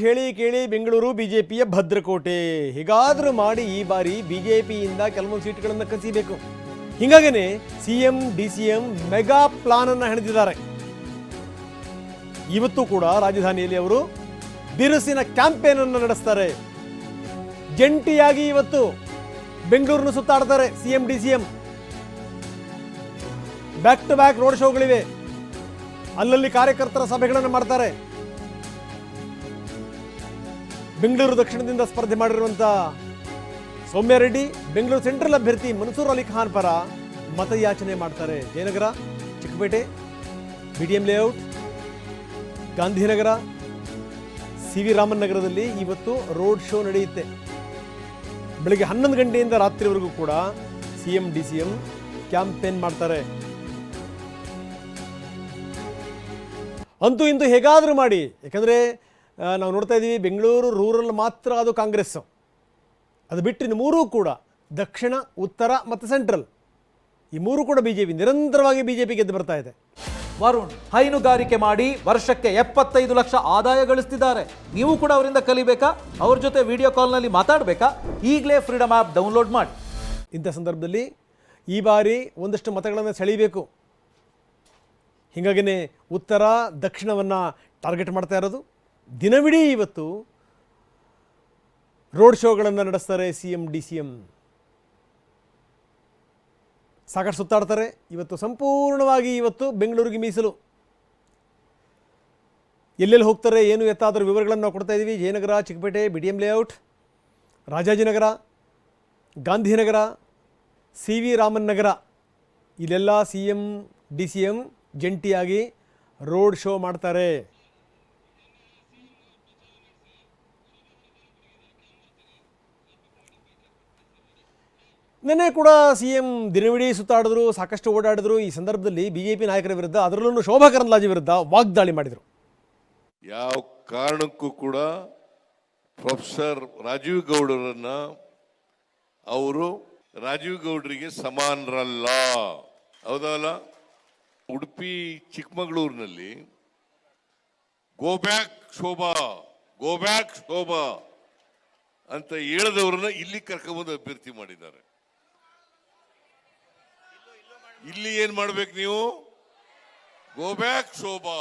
ಹೇಳಿ ಕೇಳಿ ಬೆಂಗಳೂರು ಬಿಜೆಪಿಯ ಭದ್ರಕೋಟೆ. ಹೇಗಾದರೂ ಮಾಡಿ ಈ ಬಾರಿ ಬಿಜೆಪಿಯಿಂದ ಕೆಲವೊಂದು ಸೀಟ್ಗಳನ್ನು ಕಸಿಬೇಕು. ಹೀಗಾಗೇನೆ ಸಿಎಂ ಡಿಸಿಎಂ ಮೆಗಾ ಪ್ಲಾನ್ ಅನ್ನು ಹೆಣೆದಿದ್ದಾರೆ. ಇವತ್ತು ಕೂಡ ರಾಜಧಾನಿಯಲ್ಲಿ ಅವರು ಬಿರುಸಿನ ಕ್ಯಾಂಪೇನ್ ಅನ್ನು ನಡೆಸ್ತಾರೆ. ಜಂಟಿಯಾಗಿ ಇವತ್ತು ಬೆಂಗಳೂರನ್ನು ಸುತ್ತಾಡ್ತಾರೆ CM DCM. Back to back road ಶೋಗಳಿವೆ. ಅಲ್ಲಲ್ಲಿ ಕಾರ್ಯಕರ್ತರ ಸಭೆಗಳನ್ನು ಮಾಡ್ತಾರೆ. ಬೆಂಗಳೂರು ದಕ್ಷಿಣದಿಂದ ಸ್ಪರ್ಧೆ ಮಾಡಿರುವಂಥ ಸೌಮ್ಯ ರೆಡ್ಡಿ ಬೆಂಗಳೂರು ಸೆಂಟ್ರಲ್ ಅಭ್ಯರ್ಥಿ ಮನ್ಸೂರ್ ಅಲಿ ಖಾನ್ ಪರ ಮತಯಾಚನೆ ಮಾಡ್ತಾರೆ. Jayanagar, Chickpet, BTM Layout, Gandhinagar, C V. Raman ನಗರದಲ್ಲಿ ಇವತ್ತು ರೋಡ್ ಶೋ ನಡೆಯುತ್ತೆ. ಬೆಳಗ್ಗೆ 11 ಗಂಟೆಯಿಂದ ರಾತ್ರಿವರೆಗೂ ಕೂಡ ಸಿಎಂ ಡಿಸಿಎಂ ಕ್ಯಾಂಪೇನ್ ಮಾಡ್ತಾರೆ. ಅಂತೂ ಇಂತೂ ಹೇಗಾದರೂ ಮಾಡಿ, ಯಾಕಂದರೆ ನಾವು ನೋಡ್ತಾ ಇದ್ದೀವಿ ಬೆಂಗಳೂರು ರೂರಲ್ ಮಾತ್ರ ಅದು ಕಾಂಗ್ರೆಸ್, ಅದು ಬಿಟ್ಟು ಮೂರೂ ಕೂಡ ದಕ್ಷಿಣ, ಉತ್ತರ ಮತ್ತು ಸೆಂಟ್ರಲ್, ಈ ಮೂರು ಕೂಡ ಬಿಜೆಪಿ, ನಿರಂತರವಾಗಿ ಬಿಜೆಪಿ ಗೆದ್ದು ಬರ್ತಾ ಇದೆ. ವರುಣ್ ಹೈನುಗಾರಿಕೆ ಮಾಡಿ ವರ್ಷಕ್ಕೆ 75 ಲಕ್ಷ ಆದಾಯ ಗಳಿಸ್ತಿದ್ದಾರೆ. ನೀವು ಕೂಡ ಅವರಿಂದ ಕಲಿಬೇಕಾ? ಅವ್ರ ಜೊತೆ ವಿಡಿಯೋ ಕಾಲ್ನಲ್ಲಿ ಮಾತಾಡಬೇಕಾ? ಈಗಲೇ ಫ್ರೀಡಮ್ ಆ್ಯಪ್ ಡೌನ್ಲೋಡ್ ಮಾಡಿ. ಇಂಥ ಸಂದರ್ಭದಲ್ಲಿ ಈ ಬಾರಿ ಒಂದಷ್ಟು ಮತಗಳನ್ನು ಸೆಳೀಬೇಕು. ಹೀಗಾಗಿಯೇ ಉತ್ತರ ದಕ್ಷಿಣವನ್ನು ಟಾರ್ಗೆಟ್ ಮಾಡ್ತಾ ಇರೋದು. ದಿನವಿಡೀ ಇವತ್ತು ರೋಡ್ ಶೋಗಳನ್ನು ನಡೆಸ್ತಾರೆ ಸಿಎಂ ಡಿಸಿಎಂ. ಸಾಕಷ್ಟು ಸುತ್ತಾಡ್ತಾರೆ. ಇವತ್ತು ಸಂಪೂರ್ಣವಾಗಿ ಇವತ್ತು ಬೆಂಗಳೂರಿಗೆ ಮೀಸಲು. ಎಲ್ಲೆಲ್ಲಿ ಹೋಗ್ತಾರೆ, ಏನು ಎತ್ತಾದರೂ ವಿವರಗಳನ್ನು ನಾವು ಕೊಡ್ತಾ ಇದ್ದೀವಿ. Jayanagar, Chickpet, BTM Layout, Rajajinagar, Gandhinagar, C V. Raman Nagar, ಇಲ್ಲೆಲ್ಲ ಸಿಎಂ ಡಿಸಿಎಂ ಜಂಟಿಯಾಗಿ ರೋಡ್ ಶೋ ಮಾಡ್ತಾರೆ. ನಿನ್ನೆ ಕೂಡ ಸಿಎಂ ದಿನವಿಡೀ ಸುತ್ತಾಡಿದ್ರು, ಸಾಕಷ್ಟು ಓಡಾಡಿದ್ರು. ಈ ಸಂದರ್ಭದಲ್ಲಿ ಬಿಜೆಪಿ ನಾಯಕರ ವಿರುದ್ಧ, ಅದರಲ್ಲೂ ಶೋಭಾ ಕರಂದ್ಲಾಜೆ ವಿರುದ್ಧ ವಾಗ್ದಾಳಿ ಮಾಡಿದರು. ಯಾವ ಕಾರಣಕ್ಕೂ ಕೂಡ ಪ್ರೊಫೆಸರ್ ರಾಜೀವ್ ಗೌಡರನ್ನ ಅವರು ರಾಜೀವ್ ಗೌಡರಿಗೆ ಸಮಾನರಲ್ಲ. ಹೌದಲ್ಲ? ಉಡುಪಿ ಚಿಕ್ಕಮಗಳೂರಿನಲ್ಲಿ go back Shobha, go back Shobha ಅಂತ ಹೇಳಿದವ್ರನ್ನ ಇಲ್ಲಿ ಕರ್ಕೊಂಡ್ಬಂದು ಅಭ್ಯರ್ಥಿ ಮಾಡಿದ್ದಾರೆ. ಇಲ್ಲಿ ಏನ್ ಮಾಡ್ಬೇಕು ನೀವು? Go back Shobha,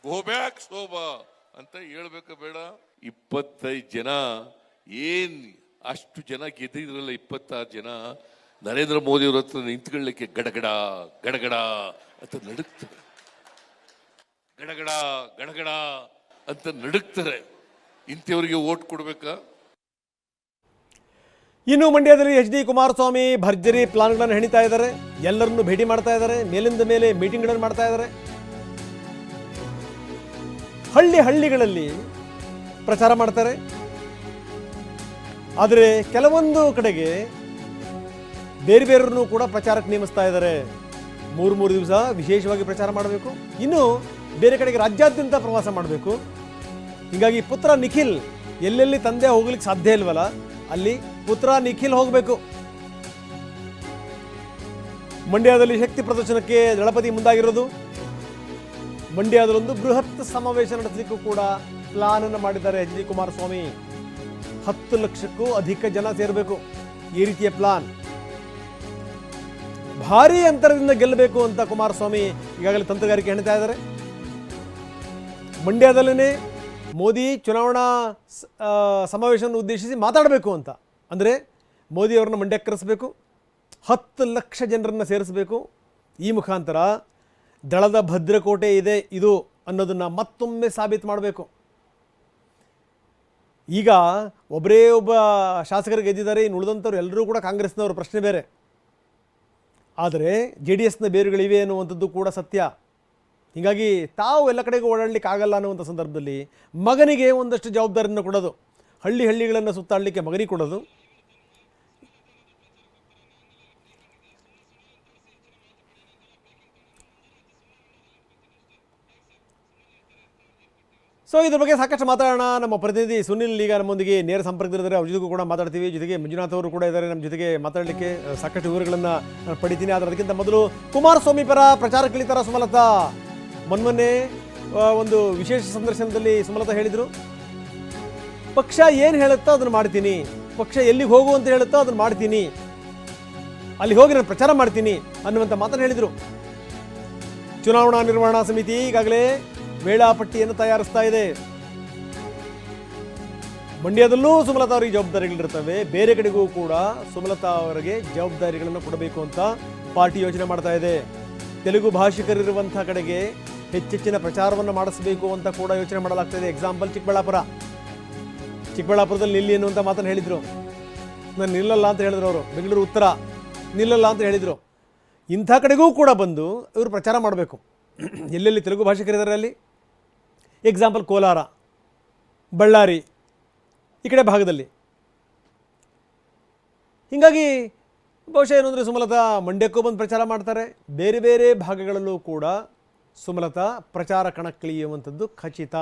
go back Shobha ಅಂತ ಹೇಳ್ಬೇಕ ಬೇಡ? 25 ಜನ, ಏನ್ ಅಷ್ಟು ಜನ ಗೆದ್ದಿದ್ರಲ್ಲ, 26 ಜನ ನರೇಂದ್ರ ಮೋದಿ ಅವ್ರ ಹತ್ರ ನಿಂತ್ಕೊಳ್ಳಿಕ್ಕೆ ಗಡಗಡ ಗಡಗಡ ಅಂತ ನಡುಕ್ತಾರೆ. ಗಡಗಡ ಗಡಗಡ ಅಂತ ನಡುಕ್ತಾರೆ. ಇಂಥವ್ರಿಗೆ ಓಟ್ ಕೊಡ್ಬೇಕಾ? ಇನ್ನು ಮಂಡ್ಯದಲ್ಲಿ ಎಚ್ ಡಿ ಕುಮಾರಸ್ವಾಮಿ ಭರ್ಜರಿ ಪ್ಲಾನ್ಗಳನ್ನು ಹೆಣಿತಾ ಇದ್ದಾರೆ. ಎಲ್ಲರನ್ನು ಭೇಟಿ ಮಾಡ್ತಾ ಇದ್ದಾರೆ. ಮೇಲಿಂದ ಮೇಲೆ ಮೀಟಿಂಗ್ಗಳನ್ನು ಮಾಡ್ತಾ ಇದ್ದಾರೆ. ಹಳ್ಳಿಗಳಲ್ಲಿ ಪ್ರಚಾರ ಮಾಡ್ತಾರೆ. ಆದರೆ ಕೆಲವೊಂದು ಕಡೆಗೆ ಬೇರೆ ಬೇರೆಯವ್ರನ್ನೂ ಕೂಡ ಪ್ರಚಾರಕ್ಕೆ ನೇಮಿಸ್ತಾ ಇದ್ದಾರೆ. 3 ದಿವಸ ವಿಶೇಷವಾಗಿ ಪ್ರಚಾರ ಮಾಡಬೇಕು. ಇನ್ನು ಬೇರೆ ಕಡೆಗೆ ರಾಜ್ಯಾದ್ಯಂತ ಪ್ರವಾಸ ಮಾಡಬೇಕು. ಹೀಗಾಗಿ ಪುತ್ರ ನಿಖಿಲ್ ಎಲ್ಲೆಲ್ಲಿ ತಂದೆ ಹೋಗ್ಲಿಕ್ಕೆ ಸಾಧ್ಯ ಇಲ್ವಲ್ಲ, ಅಲ್ಲಿ ಪುತ್ರ ನಿಖಿಲ್ ಹೋಗಬೇಕು. ಮಂಡ್ಯದಲ್ಲಿ ಶಕ್ತಿ ಪ್ರದರ್ಶನಕ್ಕೆ ದಳಪತಿ ಮುಂದಾಗಿರೋದು. ಮಂಡ್ಯದಲ್ಲೊಂದು ಬೃಹತ್ ಸಮಾವೇಶ ನಡೆಸಲಿಕ್ಕೂ ಕೂಡ ಪ್ಲಾನ್ ಅನ್ನು ಮಾಡಿದ್ದಾರೆ ಎಚ್ ಡಿ ಕುಮಾರಸ್ವಾಮಿ. 10 ಲಕ್ಷಕ್ಕೂ ಅಧಿಕ ಜನ ಸೇರಬೇಕು. ಈ ರೀತಿಯ ಪ್ಲಾನ್. ಭಾರೀ ಅಂತರದಿಂದ ಗೆಲ್ಲಬೇಕು ಅಂತ ಕುಮಾರಸ್ವಾಮಿ ಈಗಾಗಲೇ ತಂತ್ರಗಾರಿಕೆ ಹೆಣಿತಾ ಇದ್ದಾರೆ. ಮಂಡ್ಯದಲ್ಲೇ ಮೋದಿ ಚುನಾವಣಾ ಸಮಾವೇಶವನ್ನು ಉದ್ದೇಶಿಸಿ ಮಾತಾಡಬೇಕು ಅಂತ, ಅಂದರೆ ಮೋದಿ ಅವರನ್ನು ಮಂಡ್ಯಕ್ಕೆ ಕರೆಸಬೇಕು, 10 ಲಕ್ಷ ಜನರನ್ನು ಸೇರಿಸಬೇಕು. ಈ ಮುಖಾಂತರ ದಳದ ಭದ್ರಕೋಟೆ ಇದೆ ಇದು ಅನ್ನೋದನ್ನು ಮತ್ತೊಮ್ಮೆ ಸಾಬೀತು ಮಾಡಬೇಕು. ಈಗ ಒಬ್ಬ ಶಾಸಕರು ಗೆದ್ದಿದ್ದಾರೆ, ಇನ್ನು ಉಳಿದಂಥವ್ರು ಎಲ್ಲರೂ ಕೂಡ ಕಾಂಗ್ರೆಸ್ನವರು, ಪ್ರಶ್ನೆ ಬೇರೆ. ಆದರೆ JDSನ ಬೇರುಗಳಿವೆ ಅನ್ನುವಂಥದ್ದು ಕೂಡ ಸತ್ಯ. ಹೀಗಾಗಿ ತಾವು ಎಲ್ಲ ಕಡೆಗೂ ಓಡಾಡಲಿಕ್ಕೆ ಆಗಲ್ಲ ಅನ್ನುವಂಥ ಸಂದರ್ಭದಲ್ಲಿ ಮಗನಿಗೆ ಒಂದಷ್ಟು ಜವಾಬ್ದಾರಿಯನ್ನು ಕೊಡೋದು, ಹಳ್ಳಿಗಳನ್ನು ಸುತ್ತಾಡಲಿಕ್ಕೆ ಮಗನಿಗೆ ಕೊಡೋದು. ಸೊ ಇದ್ರ ಬಗ್ಗೆ ಸಾಕಷ್ಟು ಮಾತಾಡೋಣ. ನಮ್ಮ ಪ್ರತಿನಿಧಿ ಸುನಿಲ್ ಈಗ ನಮ್ಮೊಂದಿಗೆ ನೇರ ಸಂಪರ್ಕದಲ್ಲಿದ್ದಾರೆ. ಅವ್ರ ಜೊತೆಗೂ ಕೂಡ ಮಾತಾಡ್ತೀವಿ. ಜೊತೆಗೆ ಮಂಜುನಾಥ್ ಅವರು ಕೂಡ ಇದ್ದಾರೆ ನಮ್ಮ ಜೊತೆಗೆ ಮಾತಾಡಲಿಕ್ಕೆ. ಸಾಕಷ್ಟು ವಿವರಗಳನ್ನು ಪಡಿತೀನಿ. ಆದರೆ ಅದಕ್ಕಿಂತ ಮೊದಲು ಕುಮಾರಸ್ವಾಮಿ ಪರ ಪ್ರಚಾರಕ್ಕೆ ಇಳಿತಾರ ಸುಮಲತಾ? ಮೊನ್ನೆ ಒಂದು ವಿಶೇಷ ಸಂದರ್ಶನದಲ್ಲಿ ಸುಮಲತಾ ಹೇಳಿದರು, ಪಕ್ಷ ಏನು ಹೇಳುತ್ತೋ ಅದನ್ನು ಮಾಡ್ತೀನಿ, ಪಕ್ಷ ಎಲ್ಲಿಗೆ ಹೋಗು ಅಂತ ಹೇಳುತ್ತೋ ಅದನ್ನು ಮಾಡ್ತೀನಿ, ಅಲ್ಲಿ ಹೋಗಿ ನಾನು ಪ್ರಚಾರ ಮಾಡ್ತೀನಿ ಅನ್ನುವಂಥ ಮಾತನ್ನು ಹೇಳಿದರು. ಚುನಾವಣಾ ನಿರ್ವಹಣಾ ಸಮಿತಿ ಈಗಾಗಲೇ ವೇಳಾಪಟ್ಟಿಯನ್ನು ತಯಾರಿಸ್ತಾ ಇದೆ. ಮಂಡ್ಯದಲ್ಲೂ ಸುಮಲತಾ ಅವರಿಗೆ ಜವಾಬ್ದಾರಿಗಳಿರ್ತವೆ, ಬೇರೆ ಕಡೆಗೂ ಕೂಡ ಸುಮಲತಾ ಅವರಿಗೆ ಜವಾಬ್ದಾರಿಗಳನ್ನು ಕೊಡಬೇಕು ಅಂತ ಪಾರ್ಟಿ ಯೋಚನೆ ಮಾಡ್ತಾ ಇದೆ. ತೆಲುಗು ಭಾಷಿಕರಿರುವಂಥ ಕಡೆಗೆ ಹೆಚ್ಚೆಚ್ಚಿನ ಪ್ರಚಾರವನ್ನು ಮಾಡಿಸಬೇಕು ಅಂತ ಕೂಡ ಯೋಚನೆ ಮಾಡಲಾಗ್ತಾ ಇದೆ. ಎಕ್ಸಾಂಪಲ್ ಚಿಕ್ಕಬಳ್ಳಾಪುರದಲ್ಲಿ ನಿಲ್ಲಿ ಅನ್ನುವಂಥ ಮಾತನ್ನು ಹೇಳಿದರು. ನಾನು ನಿಲ್ಲಲ್ಲ ಅಂತ ಹೇಳಿದ್ರು ಅವರು. ಬೆಂಗಳೂರು ಉತ್ತರ ನಿಲ್ಲಲ್ಲ ಅಂತ ಹೇಳಿದರು. ಇಂಥ ಕಡೆಗೂ ಕೂಡ ಬಂದು ಇವರು ಪ್ರಚಾರ ಮಾಡಬೇಕು. ಎಲ್ಲೆಲ್ಲಿ ತೆಲುಗು ಭಾಷಿಕರಿದ್ದಾರೆ ಅಲ್ಲಿ, ಎಕ್ಸಾಂಪಲ್ ಕೋಲಾರ, ಬಳ್ಳಾರಿ, ಈ ಕಡೆ ಭಾಗದಲ್ಲಿ. ಹೀಗಾಗಿ ಬಹುಶಃ ಏನು ಅಂದರೆ ಸುಮಲತಾ ಮಂಡ್ಯಕ್ಕೂ ಬಂದು ಪ್ರಚಾರ ಮಾಡ್ತಾರೆ, ಬೇರೆ ಬೇರೆ ಭಾಗಗಳಲ್ಲೂ ಕೂಡ ಸುಮಲತಾ ಪ್ರಚಾರ ಕಣಕ್ಕಿಳಿಯುವಂಥದ್ದು ಖಚಿತ.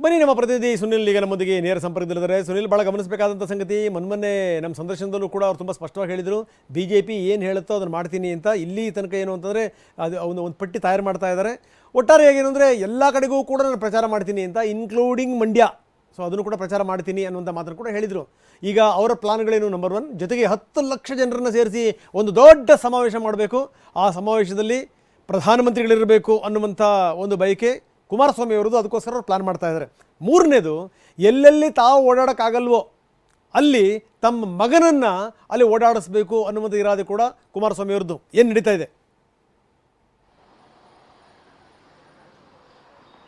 ಬನ್ನಿ, ನಮ್ಮ ಪ್ರತಿನಿಧಿ ಸುನಿಲ್ ಈಗ ನಮ್ಮೊಂದಿಗೆ ನೇರ ಸಂಪರ್ಕದಲ್ಲಿದ್ದಾರೆ. ಸುನಿಲ್, ಭಾಳ ಗಮನಿಸಬೇಕಾದಂಥ ಸಂಗತಿ, ಮೊನ್ನೆ ನಮ್ಮ ಸಂದರ್ಶನದಲ್ಲೂ ಕೂಡ ಅವ್ರು ತುಂಬ ಸ್ಪಷ್ಟವಾಗಿ ಹೇಳಿದರು, BJP ಏನು ಹೇಳುತ್ತೋ ಅದನ್ನು ಮಾಡ್ತೀನಿ ಅಂತ. ಇಲ್ಲಿ ತನಕ ಏನು ಅಂತಂದರೆ ಅದು ಒಂದು ಪಟ್ಟಿ ತಯಾರು ಮಾಡ್ತಾ ಇದ್ದಾರೆ. ಒಟ್ಟಾರೆಯಾಗಿ ಏನು ಅಂದರೆ ಎಲ್ಲ ಕಡೆಗೂ ಕೂಡ ನಾನು ಪ್ರಚಾರ ಮಾಡ್ತೀನಿ ಅಂತ, ಇನ್ಕ್ಲೂಡಿಂಗ್ ಮಂಡ್ಯ. ಸೊ ಅದನ್ನು ಕೂಡ ಪ್ರಚಾರ ಮಾಡ್ತೀನಿ ಅನ್ನುವಂಥ ಮಾತನ್ನು ಕೂಡ ಹೇಳಿದರು. ಈಗ ಅವರ ಪ್ಲಾನ್ಗಳೇನು? ನಂಬರ್ 1, ಜೊತೆಗೆ 10 ಲಕ್ಷ ಜನರನ್ನು ಸೇರಿಸಿ ಒಂದು ದೊಡ್ಡ ಸಮಾವೇಶ ಮಾಡಬೇಕು. ಆ ಸಮಾವೇಶದಲ್ಲಿ ಪ್ರಧಾನಮಂತ್ರಿಗಳಿರಬೇಕು ಅನ್ನುವಂಥ ಒಂದು ಬಯಕೆ ಕುಮಾರಸ್ವಾಮಿ ಅವರದು. ಅದಕ್ಕೋಸ್ಕರ ಅವ್ರು ಪ್ಲಾನ್ ಮಾಡ್ತಾ ಇದ್ದಾರೆ. 3ನೇದು, ಎಲ್ಲೆಲ್ಲಿ ತಾವು ಓಡಾಡೋಕ್ಕಾಗಲ್ವೋ ಅಲ್ಲಿ ತಮ್ಮ ಮಗನನ್ನು ಅಲ್ಲಿ ಓಡಾಡಿಸ್ಬೇಕು ಅನ್ನುವಂಥ ಇರಾದೆ ಕೂಡ ಕುಮಾರಸ್ವಾಮಿ ಅವರದ್ದು. ಏನು ನಡೀತಾ ಇದೆ?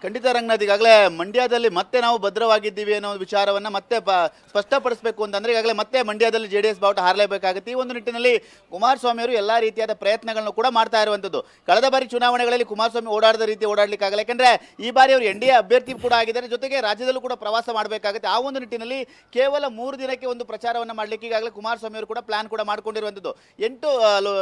ಖಂಡಿತ ರಂಗನಾಥ್, ಈಗಾಗಲೇ ಮಂಡ್ಯದಲ್ಲಿ ಮತ್ತೆ ನಾವು ಭದ್ರವಾಗಿದ್ದೀವಿ ಅನ್ನೋ ಒಂದು ವಿಚಾರವನ್ನು ಮತ್ತೆ ಸ್ಪಷ್ಟಪಡಿಸಬೇಕು ಅಂತಂದ್ರೆ ಈಗಾಗಲೇ ಮತ್ತೆ ಮಂಡ್ಯದಲ್ಲಿ JDS ಬಾವುಟ ಹಾರಲೇಬೇಕಾಗುತ್ತೆ. ಈ ಒಂದು ನಿಟ್ಟಿನಲ್ಲಿ ಕುಮಾರಸ್ವಾಮಿ ಅವರು ಎಲ್ಲ ರೀತಿಯಾದ ಪ್ರಯತ್ನಗಳನ್ನು ಕೂಡ ಮಾಡ್ತಾ ಇರುವಂಥದ್ದು. ಕಳೆದ ಬಾರಿ ಚುನಾವಣೆಗಳಲ್ಲಿ ಕುಮಾರಸ್ವಾಮಿ ಓಡಾಡದ ರೀತಿ ಓಡಾಡಲಿಕ್ಕಾಗಲ್ಲ, ಯಾಕೆಂದ್ರೆ ಈ ಬಾರಿ ಅವರು NDA ಅಭ್ಯರ್ಥಿ ಕೂಡ ಆಗಿದ್ದಾರೆ, ಜೊತೆಗೆ ರಾಜ್ಯದಲ್ಲೂ ಕೂಡ ಪ್ರವಾಸ ಮಾಡಬೇಕಾಗುತ್ತೆ. ಆ ಒಂದು ನಿಟ್ಟಿನಲ್ಲಿ ಕೇವಲ 3 ದಿನಕ್ಕೆ ಒಂದು ಪ್ರಚಾರವನ್ನು ಮಾಡಲಿಕ್ಕೆ ಈಗಾಗಲೇ ಕುಮಾರಸ್ವಾಮಿ ಅವರು ಕೂಡ ಪ್ಲಾನ್ ಕೂಡ ಮಾಡ್ಕೊಂಡಿರುವಂಥದ್ದು. 8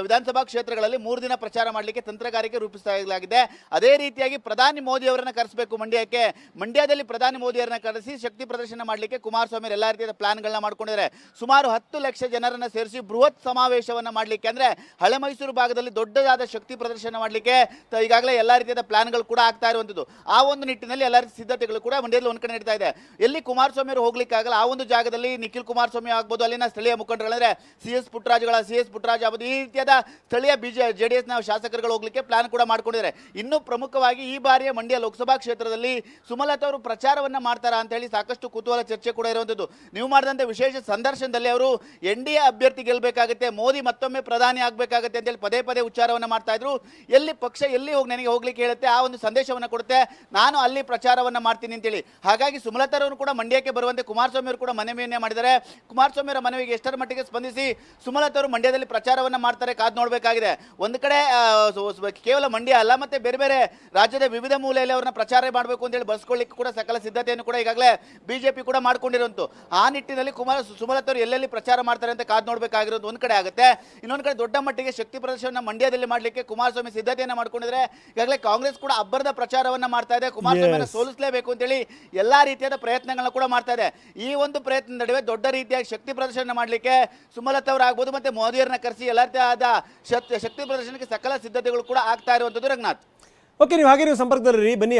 ವಿಧಾನಸಭಾ ಕ್ಷೇತ್ರಗಳಲ್ಲಿ 3 ದಿನ ಪ್ರಚಾರ ಮಾಡಲಿಕ್ಕೆ ತಂತ್ರಗಾರಿಕೆ ರೂಪಿಸಲಾಗಿದೆ. ಅದೇ ರೀತಿಯಾಗಿ ಪ್ರಧಾನಿ ಮೋದಿ ಅವರನ್ನ ಕರೆಸಬೇಕು ಮಂಡ್ಯಕ್ಕೆ. ಮಂಡ್ಯದಲ್ಲಿ ಪ್ರಧಾನಿ ಮೋದಿಯವರನ್ನ ಕರೆಸಿ ಶಕ್ತಿ ಪ್ರದರ್ಶನ ಮಾಡಲಿಕ್ಕೆ ಕುಮಾರಸ್ವಾಮಿ ಎಲ್ಲ ರೀತಿಯ ಪ್ಲಾನ್ಗಳನ್ನ ಮಾಡ್ಕೊಂಡಿದ್ದಾರೆ. ಸುಮಾರು 10 ಲಕ್ಷ ಜನರನ್ನ ಸೇರಿಸಿ ಬೃಹತ್ ಸಮಾವೇಶವನ್ನ ಮಾಡಲಿಕ್ಕೆ, ಅಂದ್ರೆ ಹಳೆ ಮೈಸೂರು ಭಾಗದಲ್ಲಿ ದೊಡ್ಡದಾದ ಶಕ್ತಿ ಪ್ರದರ್ಶನ ಮಾಡಲಿಕ್ಕೆ ಈಗಾಗಲೇ ಎಲ್ಲ ರೀತಿಯ ಪ್ಲಾನ್ಗಳು ಕೂಡ ಆಗ್ತಾ ಇರುವಂಥದ್ದು. ಆ ಒಂದು ನಿಟ್ಟಿನಲ್ಲಿ ಎಲ್ಲ ರೀತಿಯ ಸಿದ್ಧತೆಗಳು ಕೂಡ ಮಂಡ್ಯದಲ್ಲಿ ಒಂದ್ ಕಡೆ ನಡೀತಾ ಇದೆ. ಎಲ್ಲಿ ಕುಮಾರಸ್ವಾಮಿ ಅವರು ಹೋಗ್ಲಿಕ್ಕಾಗಲ್ಲ ಆ ಒಂದು ಜಾಗದಲ್ಲಿ ನಿಖಿಲ್ ಕುಮಾರಸ್ವಾಮಿ ಆಗ್ಬೋದು, ಅಲ್ಲಿನ ಸ್ಥಳೀಯ ಮುಖಂಡರಂದ್ರೆ CS ಪುಟ್ಟರಾಜ್ ಆಗ್ಬೋದು, ಈ ರೀತಿಯಾದ ಸ್ಥಳೀಯ JDS ನ ಶಾಸಕರುಗಳು ಹೋಗ್ಲಿಕ್ಕೆ ಪ್ಲಾನ್ ಕೂಡ ಮಾಡ್ಕೊಂಡಿದ್ದಾರೆ. ಇನ್ನು ಪ್ರಮುಖವಾಗಿ ಈ ಬಾರಿಯ ಮಂಡ್ಯ ಲೋಕಸಭಾ ಕ್ಷೇತ್ರದಲ್ಲಿ ಸುಮಲತಾ ಅವರು ಪ್ರಚಾರವನ್ನ ಮಾಡ್ತಾರಾ ಅಂತ ಹೇಳಿ ಸಾಕಷ್ಟು ಕುತೂಹಲ ಚರ್ಚೆ ಕೂಡ ಇರುವಂತದ್ದು. ನೀವು ಮಾಡಿದಂತೆ ವಿಶೇಷ ಸಂದರ್ಶನದಲ್ಲಿ ಅವರು NDA ಅಭ್ಯರ್ಥಿ ಗೆಲ್ಲಬೇಕಾಗುತ್ತೆ, ಮೋದಿ ಮತ್ತೊಮ್ಮೆ ಪ್ರಧಾನಿ ಆಗಬೇಕಾಗುತ್ತೆ ಅಂತ ಹೇಳಿ ಪದೇ ಪದೇ ಉಚ್ಚಾರವನ್ನ ಮಾಡ್ತಾ ಇದ್ರು. ಎಲ್ಲಿ ಪಕ್ಷ ಎಲ್ಲಿ ನನಗೆ ಹೋಗ್ಲಿಕ್ಕೆ ಹೇಳುತ್ತೆ ಆ ಒಂದು ಸಂದೇಶವನ್ನ ಕೊಡುತ್ತೆ, ನಾನು ಅಲ್ಲಿ ಪ್ರಚಾರವನ್ನ ಮಾಡ್ತೀನಿ ಅಂತೇಳಿ. ಹಾಗಾಗಿ ಸುಮಲತಾ ಅವರು ಕೂಡ ಮಂಡ್ಯಕ್ಕೆ ಬರುವಂತೆ ಕುಮಾರಸ್ವಾಮಿ ಅವರು ಕೂಡ ಮನವಿಯನ್ನೇ ಮಾಡಿದ್ದಾರೆ. ಕುಮಾರಸ್ವಾಮಿ ಅವರ ಮನವಿಗೆ ಎಷ್ಟರ ಮಟ್ಟಿಗೆ ಸ್ಪಂದಿಸಿ ಸುಮಲತಾ ಅವರು ಮಂಡ್ಯದಲ್ಲಿ ಪ್ರಚಾರವನ್ನ ಮಾಡ್ತಾರೆ ಕಾದು ನೋಡಬೇಕಾಗಿದೆ. ಒಂದು ಕಡೆ ಕೇವಲ ಮಂಡ್ಯ ಅಲ್ಲ, ಮತ್ತೆ ಬೇರೆ ಬೇರೆ ರಾಜ್ಯದ ವಿವಿಧ ಮೂಲೆಯಲ್ಲಿ ಅವ್ರನ್ನ ಪ್ರಚಾರ ಮಾಡಬೇಕು ಅಂತ ಹೇಳಿ ಬಳಸ್ಕೊಳ್ಳಿಕ್ಕೆ ಕೂಡ ಸಕಲ ಸಿದ್ಧತೆಯನ್ನು ಕೂಡ ಈಗಾಗಲೇ BJP ಕೂಡ ಮಾಡ್ಕೊಂಡಿರುವಂತು. ಆ ನಿಟ್ಟಿನಲ್ಲಿ ಸುಮಲತಾ ಅವರು ಎಲ್ಲೆಲ್ಲಿ ಪ್ರಚಾರ ಮಾಡ್ತಾರೆ ಅಂತ ಕಾದು ನೋಡಬೇಕಾಗಿರೋದು ಒಂದ್ ಕಡೆ ಆಗುತ್ತೆ. ಇನ್ನೊಂದು ಕಡೆ ದೊಡ್ಡ ಮಟ್ಟಿಗೆ ಶಕ್ತಿ ಪ್ರದರ್ಶನ ಮಂಡ್ಯದಲ್ಲಿ ಮಾಡಲಿಕ್ಕೆ ಕುಮಾರಸ್ವಾಮಿ ಸಿದ್ಧತೆಯನ್ನ ಮಾಡ್ಕೊಂಡಿದ್ರೆ. ಈಗಾಗಲೇ ಕಾಂಗ್ರೆಸ್ ಕೂಡ ಅಬ್ಬರದ ಪ್ರಚಾರವನ್ನ ಮಾಡ್ತಾ ಇದೆ, ಕುಮಾರಸ್ವಾಮಿಯನ್ನು ಸೋಲಿಸಲೇಬೇಕು ಅಂತ ಹೇಳಿ ಎಲ್ಲಾ ರೀತಿಯಾದ ಪ್ರಯತ್ನಗಳನ್ನ ಕೂಡ ಮಾಡ್ತಾ ಇದೆ. ಈ ಒಂದು ಪ್ರಯತ್ನ ನಡುವೆ ದೊಡ್ಡ ರೀತಿಯಾಗಿ ಶಕ್ತಿ ಪ್ರದರ್ಶನ ಮಾಡಲಿಕ್ಕೆ ಸುಮಲತಾ ಅವರು ಆಗ್ಬೋದು ಮತ್ತೆ ಮೋದಿಯರನ್ನ ಕರೆಸಿ ಎಲ್ಲ ರೀತಿಯಾದ ಶಕ್ತಿ ಪ್ರದರ್ಶನಕ್ಕೆ ಸಕಲ ಸಿದ್ಧತೆಗಳು ಕೂಡ ಆಗ್ತಾ ಇರುವಂತದ್ದು. ರಂಗನಾಥ್, ಓಕೆ, ನೀವು ಹಾಗೆ ಸಂಪರ್ಕದಲ್ಲಿ ಬನ್ನಿ.